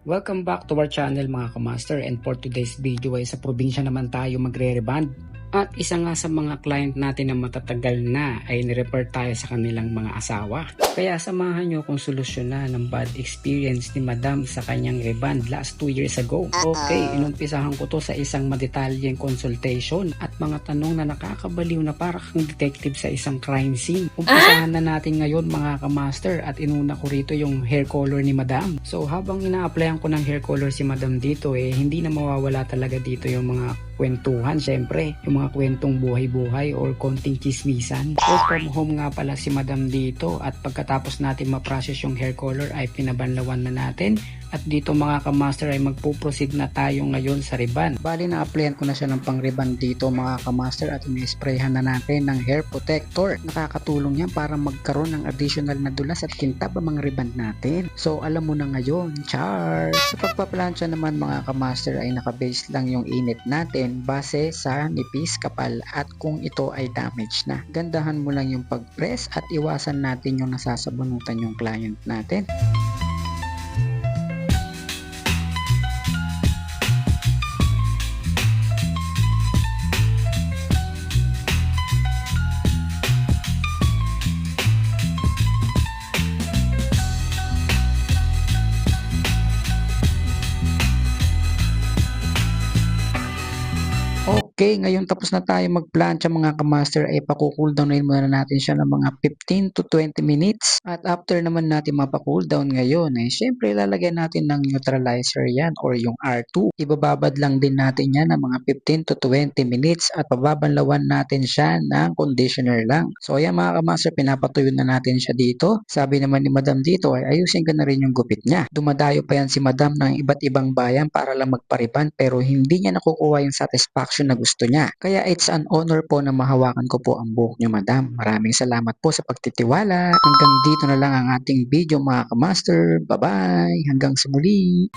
Welcome back to our channel mga kamaster, and for today's video ay sa probinsya naman tayo magre-reband. At isa nga sa mga client natin na matatagal na ay nirefer tayo sa kanilang mga asawa. Kaya samahan nyo kung solusyonan ng bad experience ni Madam sa kanyang reband last 2 years ago. Okay, inumpisahan ko to sa isang madetalyeng consultation at mga tanong na nakakabaliw na para kang detective sa isang crime scene. Umpisahan na natin ngayon mga kamaster, at inuna ko rito yung hair color ni Madam. So habang ina-applyan ko ng hair color si Madam dito, hindi na mawawala talaga dito yung mga kwentuhan, syempre yung mga kwentong buhay-buhay or konting chismisan. Work from home nga pala si Madam dito, at pagkatapos natin ma-process yung hair color ay pinabanlawan na natin. At dito mga kamaster ay magpo-proceed na tayo ngayon sa reband. Bali na-applyan ko na siya ng pang-reband dito mga kamaster, at ini-sprayhan na natin ng hair protector. Nakakatulong yan para magkaroon ng additional na dulas at kintab ang mga reband natin. So alam mo na ngayon, char! Sa pagpaplansya naman mga kamaster ay nakabase lang yung init natin base sa nipis, kapal at kung ito ay damage na. Gandahan mo lang yung pag-press at iwasan natin yung nasasabunutan yung client natin. Okay, ngayon tapos na tayo magplancha mga kamaster, ay pakukuldown muna natin siya ng mga 15 to 20 minutes. At after naman natin mapakuldown ngayon, syempre lalagyan natin ng neutralizer yan or yung R2. Ibababad lang din natin yan ng mga 15 to 20 minutes at pababanlawan natin siya ng conditioner lang. So ayan mga kamaster, pinapatuyo na natin siya dito. Sabi naman ni Madam dito ay ayusin ka na rin yung gupit niya. Dumadayo pa yan si Madam ng iba't ibang bayan para lang magpariban, pero hindi niya nakukuha yung satisfaction na gusto niya. Kaya it's an honor po na mahawakan ko po ang buhok niyo, Madam. Maraming salamat po sa pagtitiwala. Hanggang dito na lang ang ating video mga kamaster. Bye-bye! Hanggang sa muli!